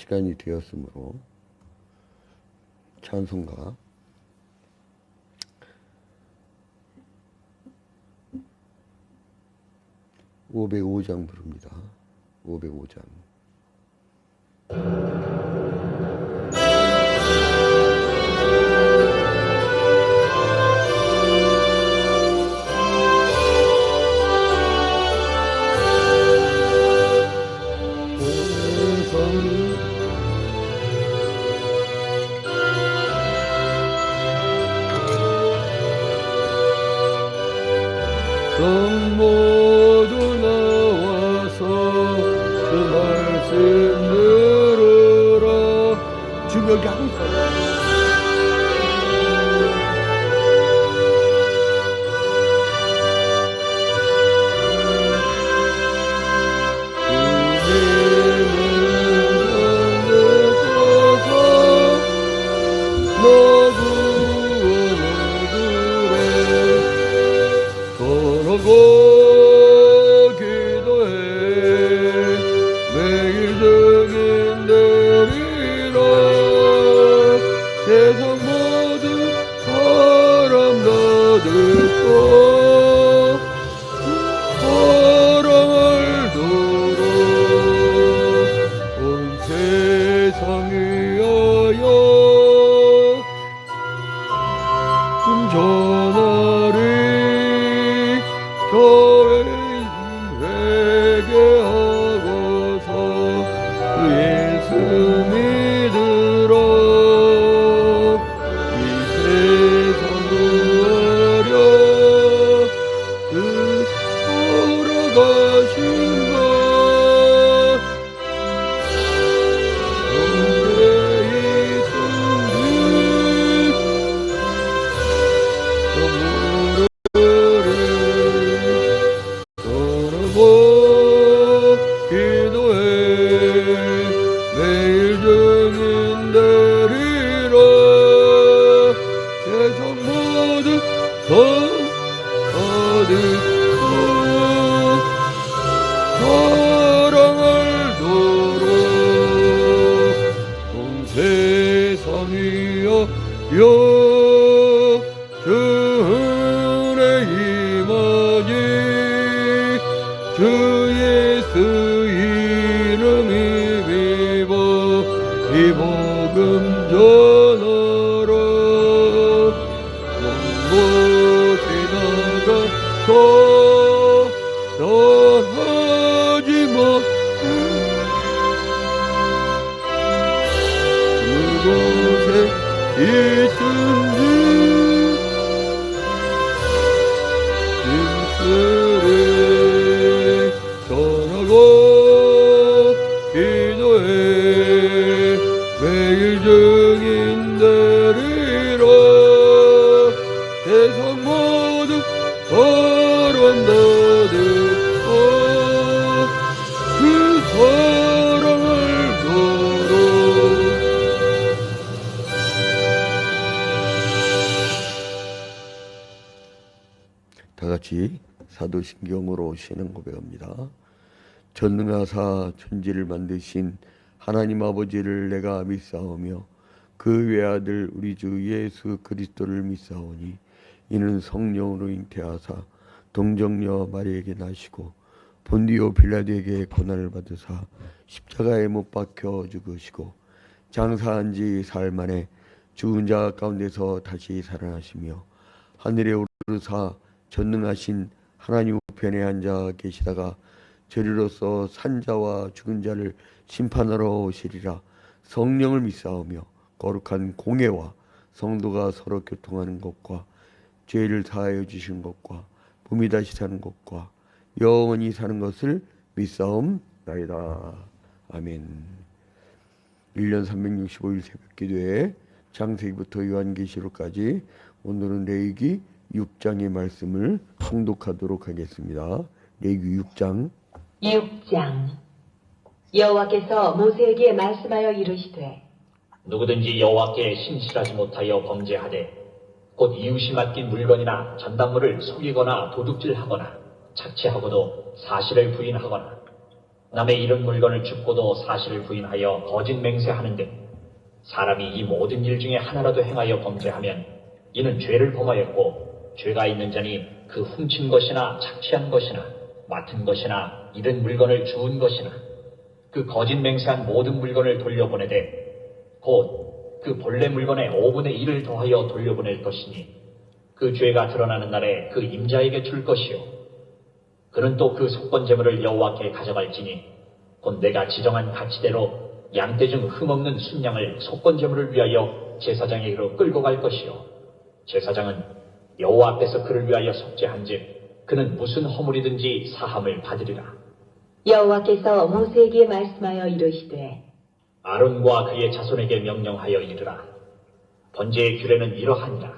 시간이 되었으므로 찬송가 505장 부릅니다. 505장. 성 모두 나와서 그 말씀 들으라. 지금 여기 하고 있어요. 세상 모든 사람 다 듣고 사랑을 도로 온 세상을 위하여 전하리. 교회인 회개하고서 그 예수 믿으라. 주의 임하니 주 예수 이름 힘입어 이 복음 전하라. 먼 곳에 나가서 전하지 못해 그곳에 있든지 진실을 전하고 기도해 매일 증인 되리라. 세상 모든 사람 다 듣고 그 사랑을 도로. 다같이 사도신경으로 신앙 고백합니다. 전능하사 천지를 만드신 하나님 아버지를 내가 믿사오며 그 외아들 우리 주 예수 그리스도를 믿사오니 이는 성령으로 잉태하사 동정녀 마리에게 나시고 본디오 빌라도에게 고난을 받으사 십자가에 못 박혀 죽으시고 장사한 지 사흘 만에 죽은 자 가운데서 다시 살아나시며 하늘에 오르사 전능하신 하나님 우편에 앉아 계시다가 저리로서 산자와 죽은 자를 심판하러 오시리라. 성령을 믿사오며 거룩한 공예와 성도가 서로 교통하는 것과 죄를 사하여 주신 것과 몸이 다시 사는 것과 영원히 사는 것을 믿사옵나이다. 아멘. 1년 365일 새벽기도에 창세기부터 요한계시록까지 오늘은 레위기 6장의 말씀을 통독하도록 하겠습니다. 레위기 6장. 여호와께서 모세에게 말씀하여 이르시되 누구든지 여호와께 신실하지 못하여 범죄하되 곧 이웃이 맡긴 물건이나 전당물을 속이거나 도둑질하거나 착취하고도 사실을 부인하거나 남의 이런 물건을 줍고도 사실을 부인하여 거짓 맹세하는 등 사람이 이 모든 일 중에 하나라도 행하여 범죄하면 이는 죄를 범하였고 죄가 있는 자니 그 훔친 것이나 착취한 것이나 맡은 것이나 이런 물건을 주운 것이나 그 거짓 맹세한 모든 물건을 돌려보내되 곧 그 본래 물건의 5분의 1을 더하여 돌려보낼 것이니 그 죄가 드러나는 날에 그 임자에게 줄 것이요 그는 또 그 속건제물을 여호와께 가져갈지니 곧 내가 지정한 가치대로 양떼 중 흠없는 순양을 속건제물을 위하여 제사장에게로 끌고 갈 것이요 제사장은 여호와 앞에서 그를 위하여 속죄한즉 그는 무슨 허물이든지 사함을 받으리라. 여호와께서 모세에게 말씀하여 이르시되 아론과 그의 자손에게 명령하여 이르라. 번제의 규례는 이러하니라.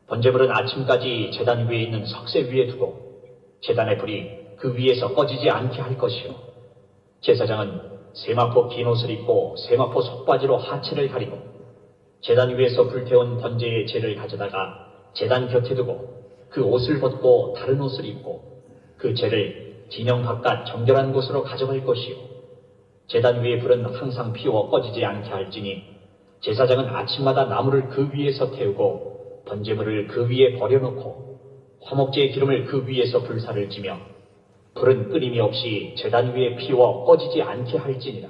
번제물은 아침까지 제단 위에 있는 석쇠 위에 두고 제단의 불이 그 위에서 꺼지지 않게 할 것이요 제사장은 세마포 긴 옷을 입고 세마포 속바지로 하체를 가리고 제단 위에서 불태운 번제의 재를 가져다가 제단 곁에 두고 그 옷을 벗고 다른 옷을 입고 그 재를 진영 바깥 정결한 곳으로 가져갈 것이요 제단 위의 불은 항상 피워 꺼지지 않게 할지니 제사장은 아침마다 나무를 그 위에서 태우고 번제물을 그 위에 버려놓고 화목제의 기름을 그 위에서 불사를 지며 불은 끊임이 없이 제단 위에 피워 꺼지지 않게 할지니라.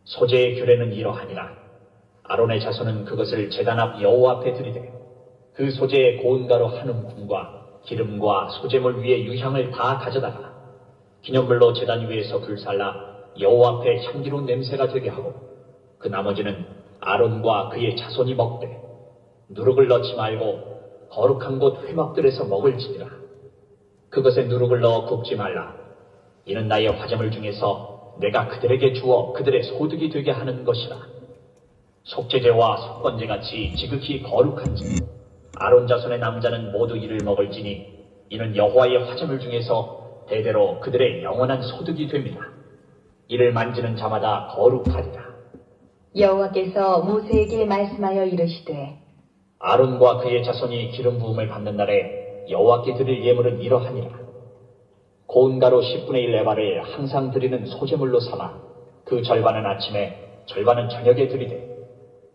소제의 규례는 이러하니라. 아론의 자손은 그것을 제단 앞 여호와 앞에 드리되 그 소제의 고운 가루 한 움큼과 기름과 소제물 위에 유향을 다 가져다가 기념물로 제단 위에서 불살라 여호와 앞에 향기로운 냄새가 되게 하고 그 나머지는 아론과 그의 자손이 먹되 누룩을 넣지 말고 거룩한 곳 회막들에서 먹을지니라. 그것에 누룩을 넣어 굽지 말라. 이는 나의 화제물 중에서 내가 그들에게 주어 그들의 소득이 되게 하는 것이라. 속죄제와 속건제같이 지극히 거룩한지 아론 자손의 남자는 모두 이를 먹을지니 이는 여호와의 화제물 중에서 대대로 그들의 영원한 소득이 됩니다. 이를 만지는 자마다 거룩하리라. 여호와께서 모세에게 말씀하여 이르시되 아론과 그의 자손이 기름 부음을 받는 날에 여호와께 드릴 예물은 이러하니라. 고운 가루 10분의 1 에바를 항상 드리는 소제물로 삼아 그 절반은 아침에 절반은 저녁에 드리되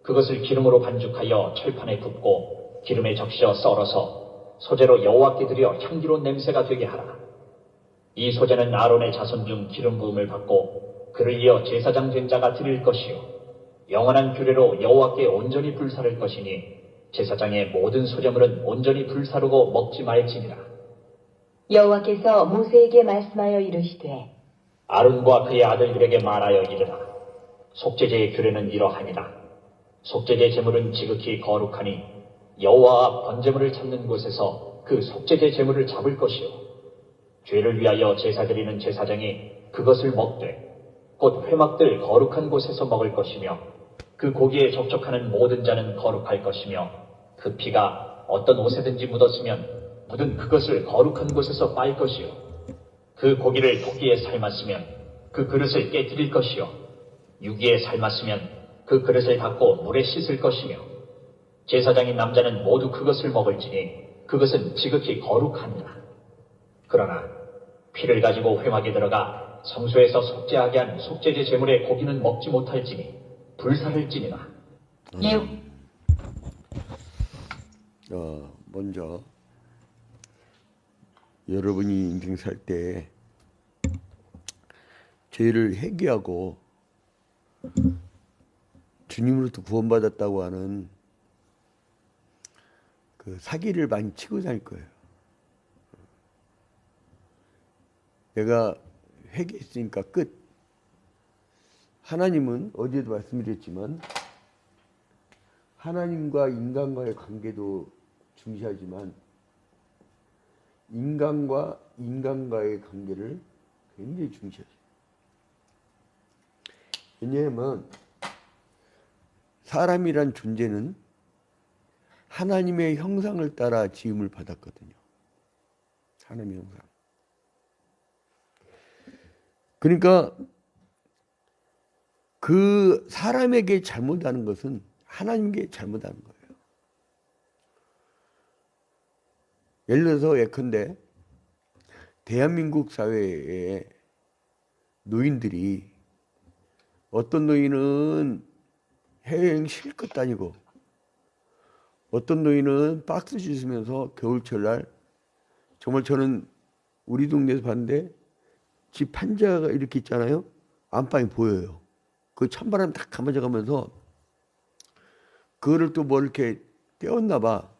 그것을 기름으로 반죽하여 철판에 굽고 기름에 적셔 썰어서 소제로 여호와께 드려 향기로운 냄새가 되게 하라. 이 소제는 아론의 자손 중 기름 부음을 받고 그를 이어 제사장 된 자가 드릴 것이요 영원한 규례로 여호와께 온전히 불사를 것이니 제사장의 모든 소제물은 온전히 불사르고 먹지 말지니라. 여호와께서 모세에게 말씀하여 이르시되 아론과 그의 아들들에게 말하여 이르라. 속죄제의 규례는 이러하니라. 속죄제 제물은 지극히 거룩하니 여호와 앞 번제물을 잡는 곳에서 그 속죄제 제물을 잡을 것이요 죄를 위하여 제사 드리는 제사장이 그것을 먹되 곧 회막들 거룩한 곳에서 먹을 것이며 그 고기에 접촉하는 모든 자는 거룩할 것이며 그 피가 어떤 옷에든지 묻었으면 묻은 그것을 거룩한 곳에서 빨 것이요 그 고기를 토기에 삶았으면 그 그릇을 깨뜨릴 것이요 유기에 삶았으면 그 그릇을 닦고 물에 씻을 것이며 제사장인 남자는 모두 그것을 먹을지니 그것은 지극히 거룩하니라. 그러나 피를 가지고 회막에 들어가 성소에서 속죄하게 한 속죄제 제물의 고기는 먹지 못할지니 불사를지니라. 먼저 여러분이 인생 살 때 죄를 회개하고 주님으로부터 구원받았다고 하는 그 사기를 많이 치고 다닐 거예요. 내가 회개했으니까 끝. 하나님은 어제도 말씀드렸지만 하나님과 인간과의 관계도 중시하지만 인간과 인간과의 관계를 굉장히 중시하죠. 왜냐하면 사람이란 존재는 하나님의 형상을 따라 지음을 받았거든요. 하나님의 형상. 그러니까 그 사람에게 잘못하는 것은 하나님께 잘못하는 거예요. 예를 들어서 예컨대 대한민국 사회에 노인들이, 어떤 노인은 해외여행 실컷 다니고 어떤 노인은 박스 씻으면서 겨울철 날, 정말 저는 우리 동네에서 봤는데 집 판자가 이렇게 있잖아요. 안방이 보여요. 그 찬바람 딱 가만져가면서 그거를 또 뭐 이렇게 떼었나 봐.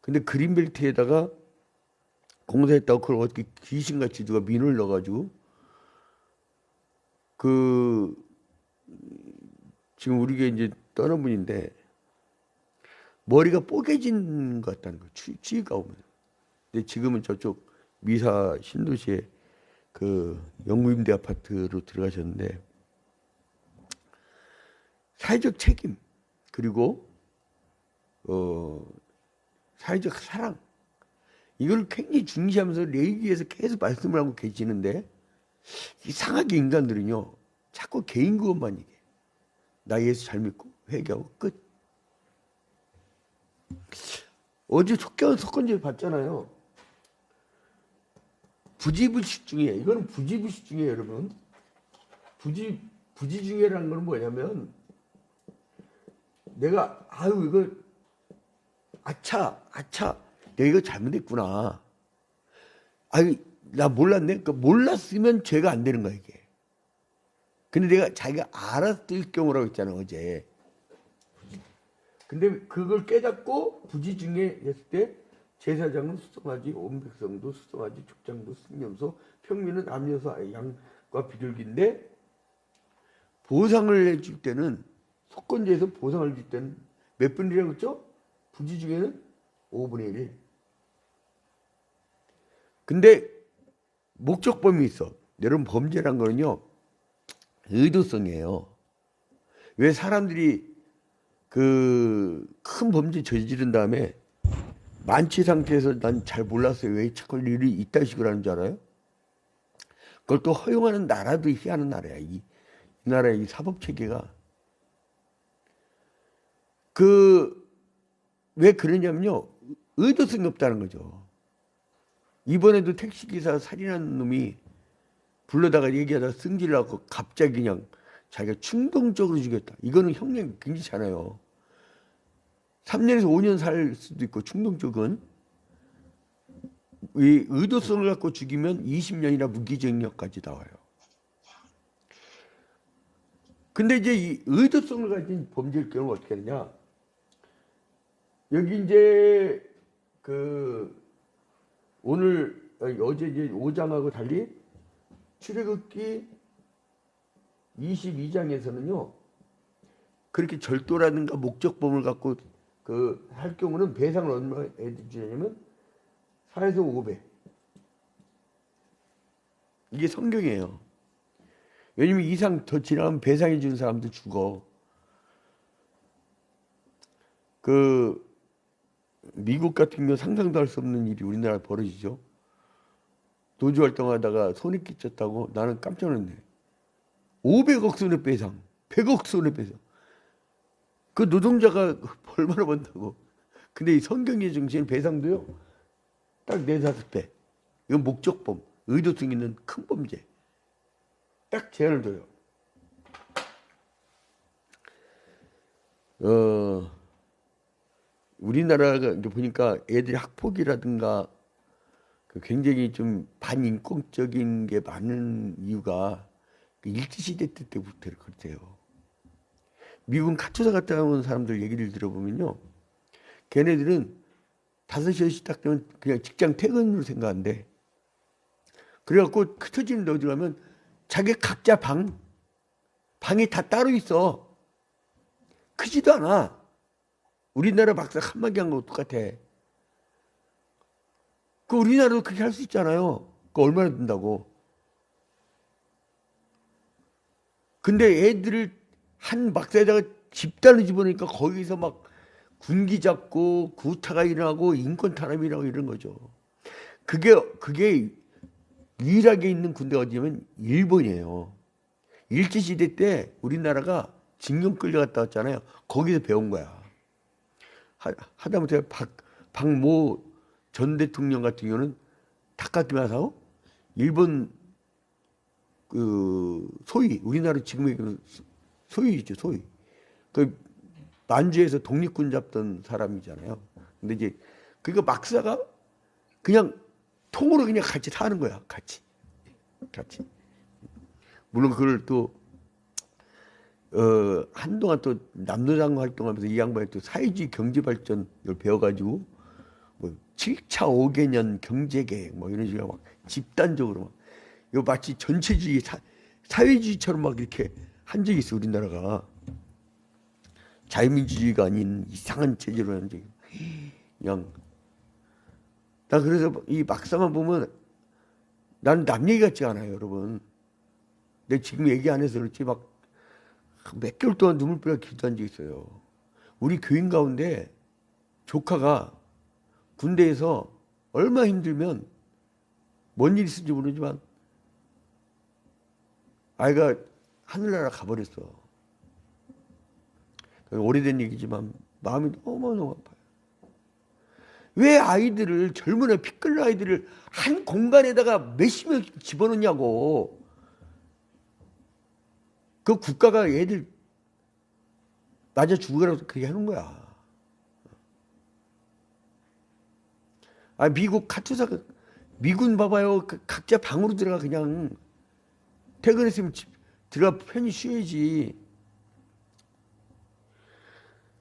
근데 그린벨트에다가 공사했다고 그걸 어떻게 귀신같이 누가 민을 넣어가지고 그 지금 우리가 이제 떠난 분인데 머리가 뽀개진 것 같다는 거예요. 추위가 오면. 근데 지금은 저쪽 미사 신도시에 그 영구임대 아파트로 들어가셨는데, 사회적 책임, 그리고 사회적 사랑, 이걸 굉장히 중시하면서 레이기에서 계속 말씀을 하고 계시는데, 이상하게 인간들은요 자꾸 개인 그것만 얘기해. 나 예수 잘 믿고 회개하고 끝. 어제 석권제 봤잖아요. 부지불식 중에, 이거는 부지불식 중에, 여러분. 부지중해라는 건 뭐냐면, 내가 아유 이거 아차 내가 이거 잘못했구나. 아유 나 몰랐네. 그러니까 몰랐으면 죄가 안 되는 거야 이게. 근데 내가 자기가 알았을 경우라고 했잖아 어제. 근데 그걸 깨닫고 부지중해 했을 때 제사장은 수송아지, 온 백성도 수송아지, 족장도 순념소, 평민은 암여서 양과 비둘기인데, 보상을 해줄 때는, 속건제에서 보상을 줄 때는 몇 분이라고 했죠? 부지중해는 5분의 1. 근데 목적범위 있어. 여러분, 범죄란 거는요 의도성이에요. 왜 사람들이 그 큰 범죄 저지른 다음에 만취 상태에서 난 잘 몰랐어요, 왜 착할 일이 있다 식으로 하는 줄 알아요? 그걸 또 허용하는 나라도 희한한 나라야. 이 나라의 이 사법 체계가. 왜 그러냐면요, 의도성이 없다는 거죠. 이번에도 택시기사 살인한 놈이 불러다가 얘기하다가 승질나고 갑자기 그냥 자기가 충동적으로 죽였다. 이거는 형량이 굉장히 많아요. 3년에서 5년 살 수도 있고, 충동적은 이 의도성을 갖고 죽이면 20년이나 무기징역까지 나와요. 근데 이제 이 의도성을 가진 범죄일 경우는 어떻게 하느냐? 여기 이제 어제 이제 5장하고 달리 출애굽기 22장에서는요 그렇게 절도라든가 목적범을 갖고 할 경우는 배상을 얼마 해주냐면 4에서 5배. 이게 성경이에요. 왜냐면 이상 더 지나면 배상해 주는 사람도 죽어. 미국 같은 경우 상상도 할 수 없는 일이 우리나라에 벌어지죠. 도주 활동하다가 손에 끼쳤다고. 나는 깜짝 놀랐네. 500억 손해배상, 100억 손해배상. 그 노동자가 얼마나 번다고. 근데 이 성경의 정신 배상도요 딱 4-5배. 이건 목적범, 의도성 있는 큰 범죄. 딱 제한을 둬요. 우리나라가 보니까 애들이 학폭이라든가 굉장히 좀 반인권적인 게 많은 이유가 일제시대 때부터 그렇대요. 미국은 카투사 갔다 온 사람들 얘기를 들어보면요, 걔네들은 5시, 6시 딱 되면 그냥 직장 퇴근으로 생각한대. 그래갖고 흩어지는데 어디 가면 자기 각자 방이 다 따로 있어. 크지도 않아. 우리나라 막상 한마디 한 거 똑같아. 우리나라도 그렇게 할 수 있잖아요. 얼마나 든다고. 근데 애들을 한 박사에다가 집단을 집어넣으니까 거기서 막 군기 잡고 구타가 일어나고 인권 탄압이 일어나고 이런 거죠. 그게 유일하게 있는 군대가 어디냐면 일본이에요. 일제시대 때 우리나라가 징용 끌려갔다 왔잖아요. 거기서 배운 거야. 하다못해 박모 전 대통령 같은 경우는 타카키 마사오 일본 그 소위 우리나라 지금 얘기하는 소위죠, 소위. 그 만주에서 독립군 잡던 사람이잖아요. 근데 이제 그러니까 막사가 그냥 통으로 그냥 같이 사는 거야, 같이. 물론 그걸 또 한동안 또 남로장 활동하면서 이 양반이 또 사회주의 경제발전을 배워가지고 뭐 7차 5개년 경제계획 뭐 이런 식으로 막 집단적으로 막 이거 마치 전체주의 사회주의처럼 막 이렇게 한 적이 있어. 우리나라가 자유민주주의가 아닌 이상한 체제로 한 적이 그냥. 나 그래서 이 막상만 보면 나는 남 얘기 같지 않아요, 여러분. 내가 지금 얘기 안 해서 그렇지 막 몇 개월 동안 눈물 빼가 기도한 적이 있어요. 우리 교인 가운데 조카가 군대에서 얼마나 힘들면 뭔 일이 있을지 모르지만 아이가 하늘나라 가버렸어. 오래된 얘기지만 마음이 너무너무 아파요. 왜 아이들을 젊은 애 피 끓는 아이들을 한 공간에다가 몇십 명 집어넣냐고. 그 국가가 애들 맞아 죽으라고 그렇게 하는 거야. 아, 미국 카투사 미군 봐봐요. 각자 방으로 들어가 그냥 퇴근했으면 들어가 편히 쉬어야지.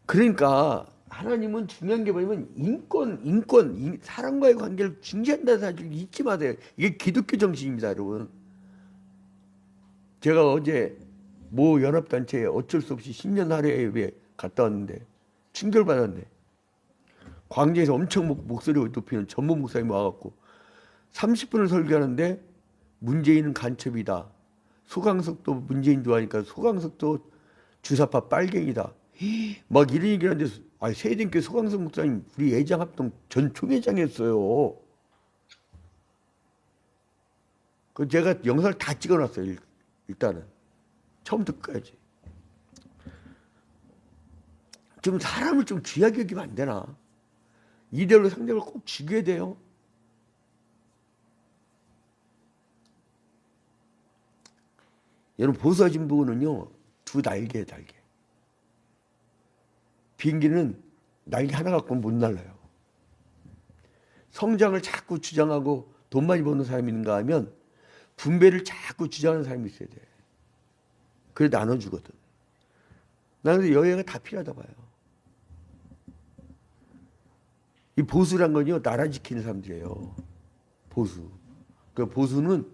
그러니까 하나님은 중요한 게 뭐냐면 인권, 사람과의 관계를 중시한다는 사실을 잊지 마세요. 이게 기독교 정신입니다, 여러분. 제가 어제 모 연합단체에 어쩔 수 없이 신년 할애에 갔다 왔는데 충격받았는데 광주에서 엄청 목소리 높이는 전문 목사님이 와갖고 30분을 설교하는데 문재인은 간첩이다. 소강석도 문재인 좋아하니까 소강석도 주사파 빨갱이다. 막 이런 얘기를 하는데 세대교 소강석 목사님 우리 애장합동 전 총회장이었어요. 그 제가 영상을 다 찍어놨어요. 일단은 처음부터 끝까지. 좀 사람을 좀 귀하게 여기면 안 되나? 이대로 상대를 꼭 죽여야 돼요. 여러분 보수하신 분은요 두 날개예요, 날개. 비행기는 날개 하나 갖고는 못 날라요. 성장을 자꾸 주장하고 돈 많이 버는 사람이 있는가 하면 분배를 자꾸 주장하는 사람이 있어야 돼. 그래 나눠주거든. 나는 여야가 다 필요하다 봐요. 이 보수란 건요 나라 지키는 사람들이에요. 보수. 그 보수는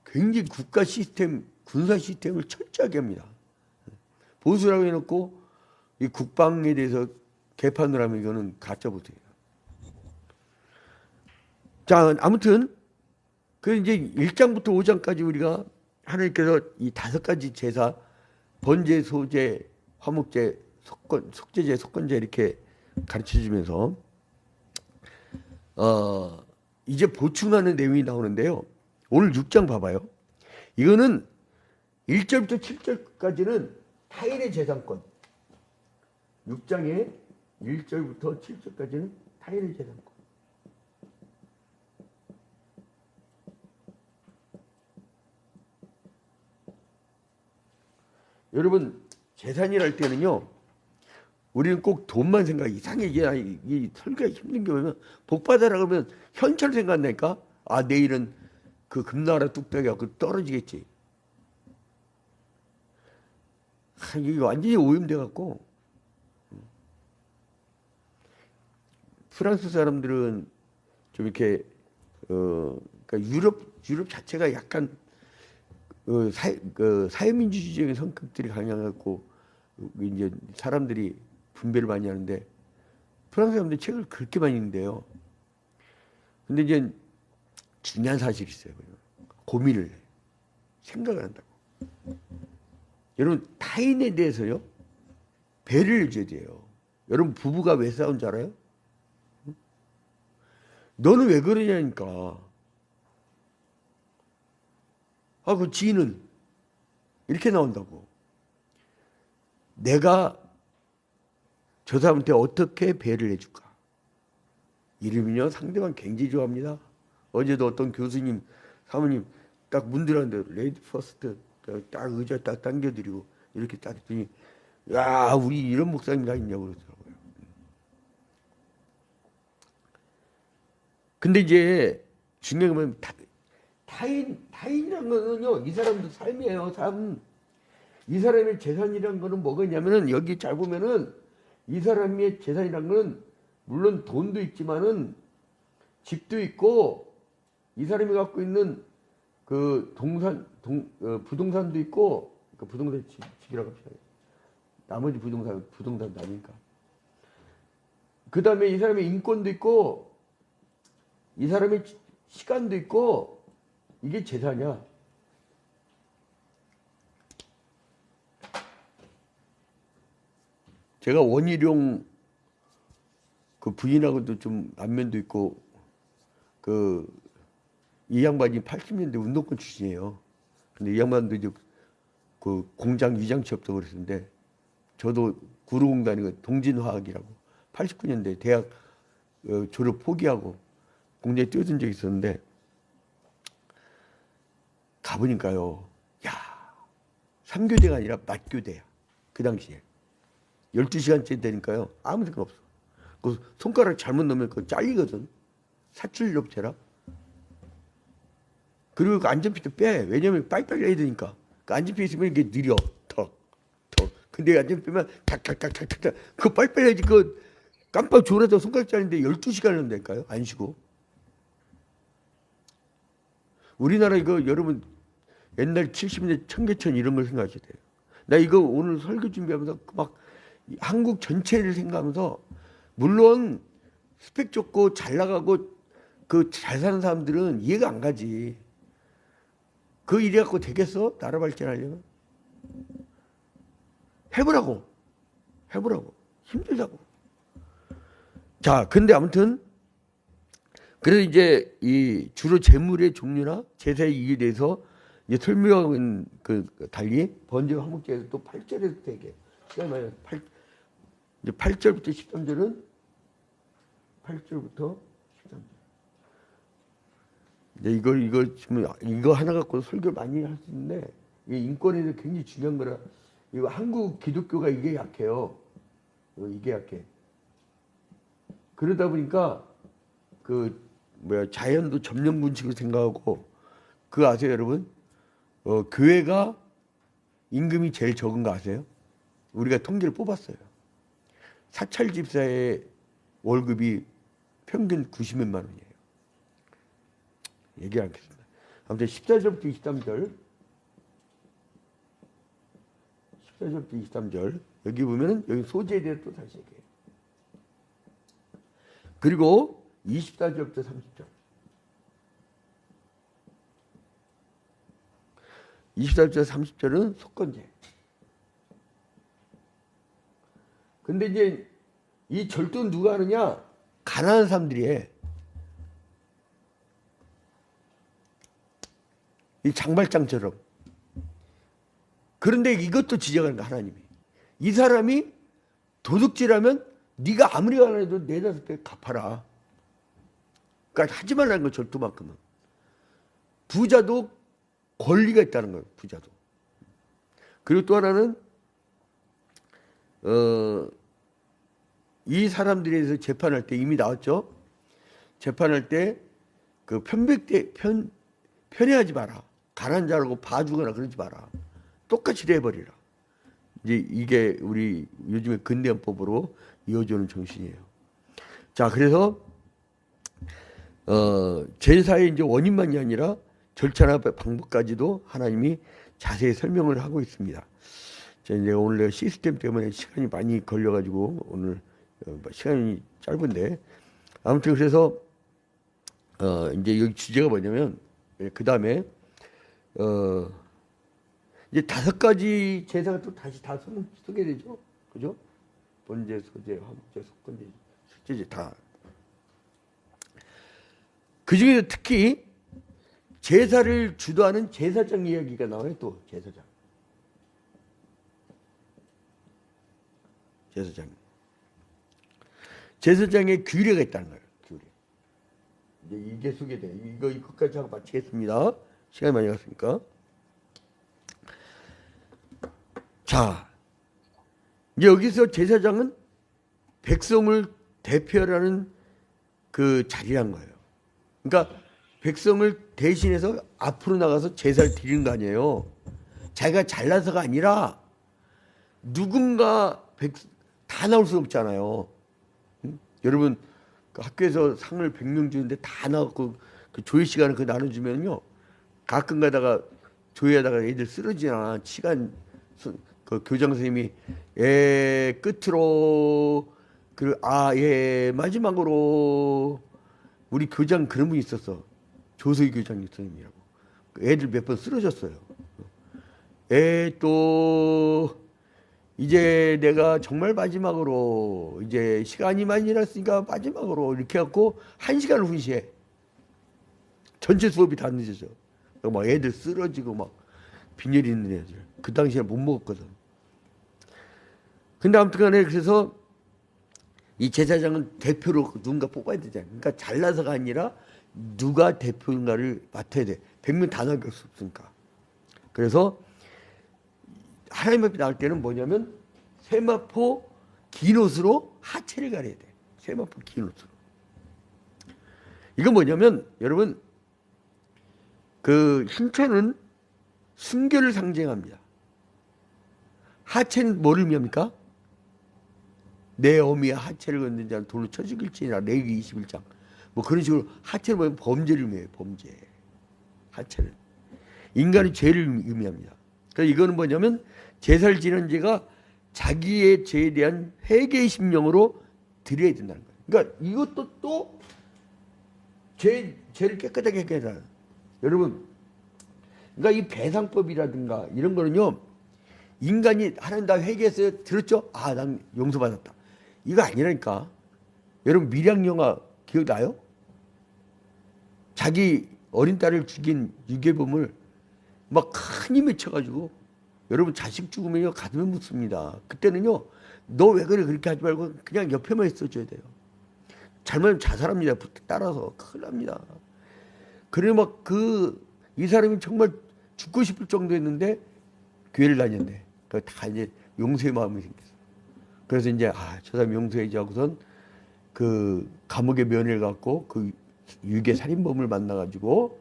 굉장히 국가 시스템, 군사 시스템을 철저하게 합니다. 보수라고 해놓고 이 국방에 대해서 개판을 하면 이거는 가짜 보수예요. 자, 아무튼 그 이제 1장부터 5장까지 우리가 하나님께서 이 5가지 제사, 번제, 소제, 화목제, 속죄제, 속건제 이렇게 가르쳐주면서 이제 보충하는 내용이 나오는데요. 오늘 6장 봐봐요. 이거는 1절부터 7절까지는 타인의 재산권. 6장의 1절부터 7절까지는 타인의 재산권. 여러분 재산이랄 때는요 우리는 꼭 돈만 생각해. 이상하게 이 설교가 힘든 게 뭐냐면 복 받아라 그러면 현찰 생각한다니까. 아 내일은 그 금나라 뚝배기 갖고 떨어지겠지. 이게 완전히 오염돼 갖고. 프랑스 사람들은 좀 이렇게 그러니까 유럽 자체가 약간 사회민주주의적인 성격들이 강해갖고 이제 사람들이 분배를 많이 하는데 프랑스 사람들이 책을 그렇게 많이 읽는데요. 근데 이제 중요한 사실이 있어요. 고민을 해. 생각을 한다고. 여러분 타인에 대해서요 배를 해줘야 돼요. 여러분 부부가 왜 싸운 줄 알아요? 너는 왜 그러냐니까. 그 지인은 이렇게 나온다고. 내가 저 사람한테 어떻게 배를 해줄까? 이러면요 상대방 굉장히 좋아합니다. 어제도 어떤 교수님, 사모님 딱 문들한데 레이디 퍼스트 딱 의자 딱 당겨드리고 이렇게 딱 했더니 야 우리 이런 목사님 다 있냐고 그러더라고요. 근데 이제 중요한 건 타인이란 거는요 이 사람도 삶이에요. 삶. 이 사람의 재산이란 거는 뭐겠냐면은 여기 잘 보면은 이 사람의 재산이란 거는 물론 돈도 있지만은 집도 있고 이 사람이 갖고 있는 그 부동산도 있고 그 부동산 집이라고 합시다. 나머지 부동산도 아니니까. 그 다음에 이 사람의 인권도 있고 이 사람의 시간도 있고 이게 재산이야. 제가 원희룡 그 부인하고도 좀 안면도 있고 이 양반이 80년대 운동권 출신이에요. 근데 이 양반도 이제 그 공장 위장 취업도 그랬는데 저도 구로공단이고 동진화학이라고 89년대 대학 졸업 포기하고 공장에 뛰어든 적이 있었는데 가보니까요. 야 3교대가 아니라 낮교대야. 그 당시에 12시간째 되니까요. 아무 생각 없어. 그 손가락 잘못 넣으면 그거 잘리거든. 사출업체라. 그리고 그 안전피도 빼. 왜냐면 빨리빨리 해야 되니까. 그 안전피 있으면 이게 느려. 턱. 근데 안전피 빼면 탁탁탁탁탁. 그거 빨리빨리 해야지. 그 깜빡 졸아서 손가락 잘리는데 12시간을 한다니까요. 안 쉬고. 우리나라 이거 여러분 옛날 70년대 청계천 이런 걸 생각하셔야 돼요. 나 이거 오늘 설교 준비하면서 막 한국 전체를 생각하면서 물론 스펙 좋고 잘 나가고 그 잘 사는 사람들은 이해가 안 가지. 그 일이 갖고 되겠어? 나라 발전하려면? 해보라고. 힘들다고. 자, 근데 아무튼 그래서 이제 이 주로 재물의 종류나 제사의 이유에 대해서 이제 설명은 그 달리 번제 항목제에서 또 8절에서 되게 시간이 많이 이제 8절부터 13절은 8절부터 13절. 이제 이걸 지금 이거 하나 갖고 설교 많이 할 수 있는데 이게 인권에 대해서 굉장히 중요한 거라. 이거 한국 기독교가 이게 약해요. 이게 약해. 그러다 보니까 자연도 점령군식으로 생각하고 그거 아세요, 여러분? 교회가 임금이 제일 적은 거 아세요? 우리가 통계를 뽑았어요. 사찰 집사의 월급이 평균 90몇만 원이에요. 얘기 않겠습니다. 아무튼 14절부터 23절. 14절부터 23절. 여기 보면은 여기 소재에 대해서 또 다시 얘기해요. 그리고 24절부터 30절. 24절부터 30절은 속건제. 근데 이제 이 절도는 누가 하느냐? 가난한 사람들이 해. 이 장발장처럼. 그런데 이것도 지적하는 거야, 하나님이. 이 사람이 도둑질하면 네가 아무리 가난해도 4-5배 갚아라. 그러니까 하지 말라는 거, 절도만큼은. 부자도 권리가 있다는 거예요, 부자도. 그리고 또 하나는 이 사람들에 대해서 재판할 때 이미 나왔죠. 재판할 때 그 편애하지 마라. 가난한 자라고 봐주거나 그러지 마라. 똑같이 대해버리라. 이제 이게 우리 요즘에 근대헌법으로 이어지는 정신이에요. 자, 그래서 제사의 이제 원인만이 아니라 절차나 방법까지도 하나님이 자세히 설명을 하고 있습니다. 자, 이제 오늘 시스템 때문에 시간이 많이 걸려가지고 오늘 시간이 짧은데 아무튼 그래서 이제 여기 주제가 뭐냐면 그 다음에 이제 5가지 제사가 또 다시 다 소개되죠, 그죠? 번제, 소제, 화목제, 속건제, 숙제제 다. 그 중에서 특히 제사를 주도하는 제사장 이야기가 나와요. 또 제사장의 규례가 있다는 거예요. 규례. 이제 이게 소개돼. 이거까지 하고 마치겠습니다. 시간이 많이 갔으니까. 자, 이제 여기서 제사장은 백성을 대표하는 그 자리란 거예요. 그러니까 백성을 대신해서 앞으로 나가서 제사를 드리는 거 아니에요. 자기가 잘나서가 아니라 누군가 다 나올 수 없잖아요. 응? 여러분 그 학교에서 상을 100명 주는데 다 나왔고 그 조회 시간을 그 나눠주면요. 가끔 가다가 조회하다가 애들 쓰러지나 시간 그 교장 선생님이 끝으로 마지막으로 우리 교장 그런 분이 있었어. 조서희 교장 선생님이라고. 애들 몇 번 쓰러졌어요. 또 이제 내가 정말 마지막으로 이제 시간이 많이 지났으니까 마지막으로 이렇게 해갖고 1시간 후시에 전체 수업이 다 늦어져. 막 애들 쓰러지고 막 빈혈 있는 애들. 그 당시에 못 먹었거든. 근데 아무튼 간에 그래서 이 제사장은 대표로 누군가 뽑아야 되잖아요. 그러니까 잘나서가 아니라 누가 대표인가를 맡아야 돼. 100명 다 나올 수 없으니까. 그래서 하나님 앞에 나올 때는 뭐냐면 세마포 긴 옷으로 하체를 가려야 돼. 세마포 긴 옷으로. 이건 뭐냐면 여러분 그 흰천은 순결을 상징합니다. 하체는 뭐를 의미합니까? 내 어미의 하체를 걷는 자는 돌로 쳐 죽일지니라. 레위기 21장. 뭐 그런 식으로 하체를 보면 범죄를 의미해요. 범죄. 하체는. 인간의 죄를 의미합니다. 그러니까 이거는 뭐냐면 제사를 지는 자가 자기의 죄에 대한 회개의 심령으로 드려야 된다는 거예요. 그러니까 이것도 또 죄를 깨끗하게 해야 된다. 여러분, 그러니까 이 배상법이라든가 이런 거는요, 인간이 하나님 다 회개했어요. 들었죠? 아, 난 용서받았다. 이거 아니라니까. 여러분 밀양 영화 기억나요? 자기 어린 딸을 죽인 유괴범을 막 큰 힘에 쳐가지고 여러분 자식 죽으면요 가슴에 묻습니다. 그때는요 너 왜 그래 그렇게 하지 말고 그냥 옆에만 있어줘야 돼요. 잘못하면 자살합니다. 따라서 큰일 납니다. 그래 막 이 사람이 정말 죽고 싶을 정도였는데 교회를 다녔네. 다 이제 용서의 마음이 생겼어. 그래서 이제 저 사람 용서해야지 하고선 그 감옥의 면회를 갖고 그 유괴 살인범을 만나가지고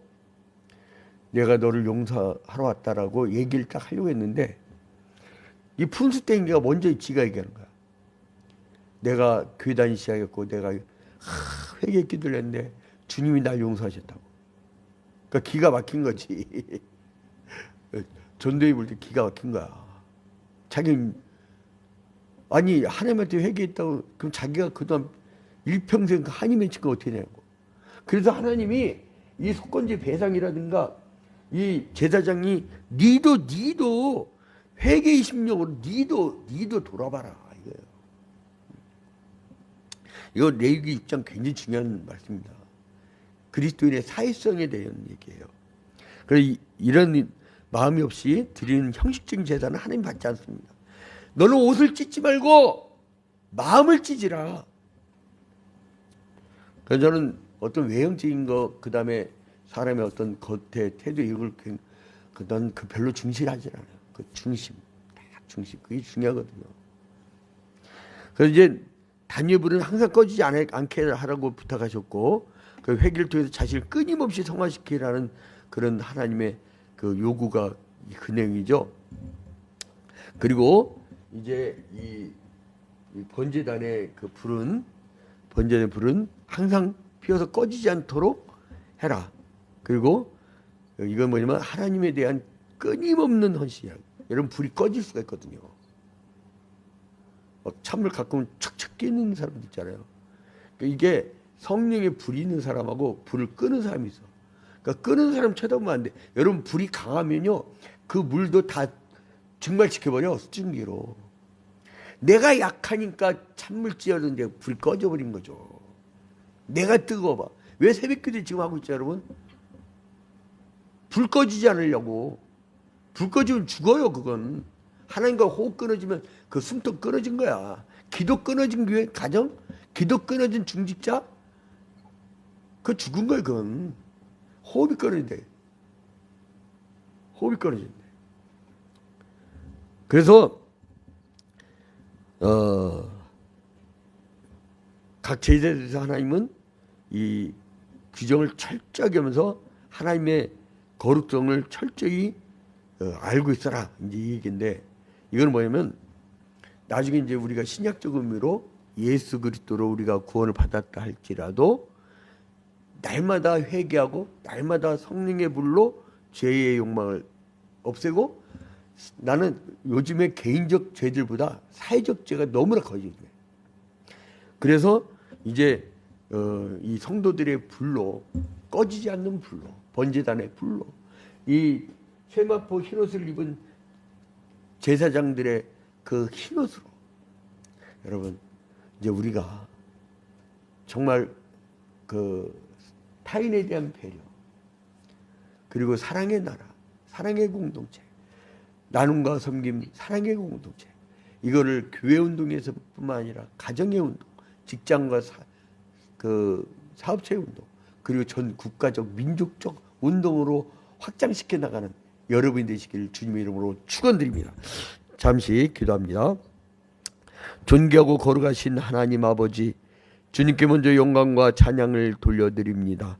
내가 너를 용서하러 왔다라고 얘기를 딱 하려고 했는데 이 푼수 땡기가 먼저 지가 얘기하는 거야. 내가 교회 다니기 시작했고 내가 회개 기도를 했는데 주님이 날 용서하셨다고. 그러니까 기가 막힌 거지. 전도회 볼 때 기가 막힌 거야. 아니 하나님한테 회개했다고 그럼 자기가 그동안 일평생 한이 맺힌 거 어떻게 되냐고. 그래서 하나님이 이 속건제 배상이라든가 이 제사장이 니도 회개의 심령으로 니도 돌아봐라 이거예요. 이거 레위기 6장 굉장히 중요한 말씀입니다. 그리스도인의 사회성에 대한 얘기예요. 그래서 이런 마음이 없이 드리는 형식적인 제사는 하나님 받지 않습니다. 너는 옷을 찢지 말고 마음을 찢으라. 그래서 저는 어떤 외형적인 거, 그 다음에 사람의 어떤 겉에 태도 이걸 난 별로 중시하지 않아요. 그 중심, 그게 중요하거든요. 그래서 이제 다니엘은 항상 꺼지지 않게 하라고 부탁하셨고, 그 회개를 통해서 자신을 끊임없이 성화시키라는 그런 하나님의 그 요구가 그 내용이죠. 그리고 이제 이 번제단의 그 불은 항상 피어서 꺼지지 않도록 해라. 그리고 이건 뭐냐면 하나님에 대한 끊임없는 헌신이야. 여러분 불이 꺼질 수가 있거든요. 막 찬물 가끔 척척 끼는 사람들 있잖아요. 그러니까 이게 성령의 불이 있는 사람하고 불을 끄는 사람이 있어. 그러니까 끄는 사람 쳐다보면 안 돼. 여러분 불이 강하면요 그 물도 다 증발시켜버려. 수증기로. 내가 약하니까 찬물 찌었는데 불이 꺼져버린 거죠. 내가 뜨거워봐. 왜 새벽기도 지금 하고 있죠 여러분? 불 꺼지지 않으려고. 불 꺼지면 죽어요 그건. 하나님과 호흡 끊어지면 그 숨통 끊어진 거야. 기도 끊어진 교회 가정, 기도 끊어진 중직자, 그거 죽은 거야 그건. 호흡이 끊어야 돼. 호흡이 끊어진대. 그래서 각 제자에 대해서 하나님은 이 규정을 철저하게 하면서 하나님의 거룩성을 철저히 알고 있어라, 이제 이 얘기인데, 이건 뭐냐면 나중에 이제 우리가 신약적 의미로 예수 그리스도로 우리가 구원을 받았다 할지라도 날마다 회개하고 날마다 성령의 불로 죄의 욕망을 없애고, 나는 요즘에 개인적 죄들보다 사회적 죄가 너무나 커지네. 그래서 이제 이 성도들의 불로, 꺼지지 않는 불로, 번제단의 불로, 이 세마포 흰옷을 입은 제사장들의 그 흰옷으로, 여러분 이제 우리가 정말 그 타인에 대한 배려, 그리고 사랑의 나라, 사랑의 공동체, 나눔과 섬김, 사랑의 공동체, 이거를 교회 운동에서 뿐만 아니라 가정의 운동, 직장과 사업체의 운동, 그리고 전 국가적 민족적 운동으로 확장시켜 나가는 여러분이 되시길 주님의 이름으로 축원드립니다. 잠시 기도합니다. 존귀하고 거룩하신 하나님 아버지, 주님께 먼저 영광과 찬양을 돌려드립니다.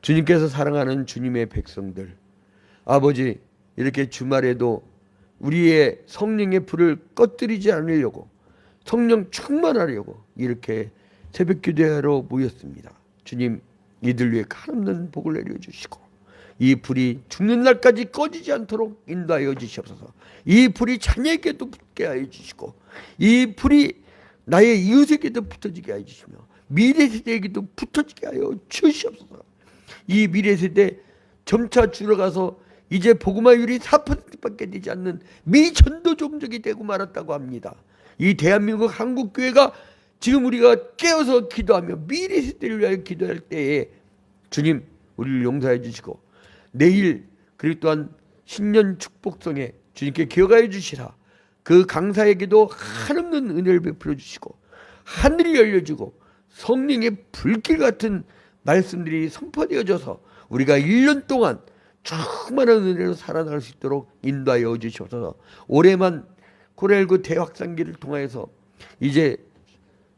주님께서 사랑하는 주님의 백성들, 아버지, 이렇게 주말에도 우리의 성령의 불을 꺼뜨리지 않으려고, 성령 충만하려고 이렇게 새벽 기도하러 모였습니다. 주님, 이들 위해 한없는 복을 내려주시고 이 불이 죽는 날까지 꺼지지 않도록 인도하여 주시옵소서. 이 불이 자녀에게도 붙게 하여 주시고, 이 불이 나의 이웃에게도 붙어지게 하여 주시며, 미래 세대에게도 붙어지게 하여 주시옵소서. 이 미래 세대 점차 줄어가서 이제 복음화율이 4%밖에 되지 않는 미전도 종족이 되고 말았다고 합니다. 이 대한민국 한국교회가 지금 우리가 깨어서 기도하며 미래 세대를 위하여 기도할 때에 주님, 우리를 용서해 주시고 내일 그리고 또한 신년 축복성에 주님께 기억하여 주시라. 그 강사에게도 한없는 은혜를 베풀어 주시고 하늘이 열려주고 성령의 불길 같은 말씀들이 선포되어져서 우리가 1년 동안 충만한 은혜로 살아나갈 수 있도록 인도하여 주시옵소서. 올해만 코로나19 대확산기를 통하여서 이제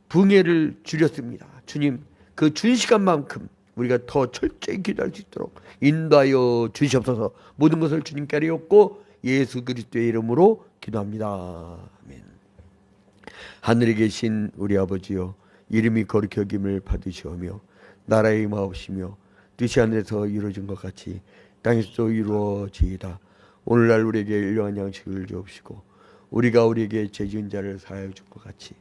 붕해를 줄였습니다. 주님, 그 준 시간만큼 우리가 더 철저히 기도할 수 있도록 인도하여 주시옵소서. 모든 것을 주님께 아뢰옵고 예수 그리스도의 이름으로 기도합니다. 아멘. 하늘에 계신 우리 아버지여, 이름이 거룩히 여김을 받으시오며 나라의 임하옵시며 뜻이 하늘에서 이루어진 것 같이 땅에서도 이루어지이다. 오늘날 우리에게 일용할 양식을 주옵시고 우리가 우리에게 죄 지은 자를 사하여 줄 것 같이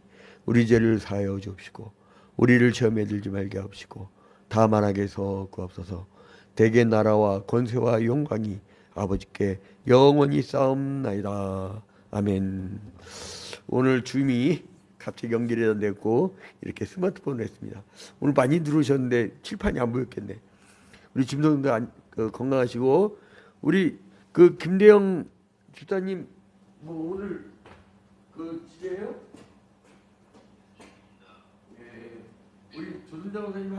우리 죄를 사하여 주옵시고 우리를 시험에 들지 말게 하옵시고 다만 악에서 구하옵소서. 대개 나라와 권세와 영광이 아버지께 영원히 싸움나이다. 아멘. 오늘 주임이 갑자기 연결이 안 됐고 이렇게 스마트폰을 했습니다. 오늘 많이 들어오셨는데 칠판이 안 보였겠네. 우리 짐성도 건강하시고, 우리 그 김대영 집사님 뭐 오늘 그 지제예요? 예. 우리 조순장 선생님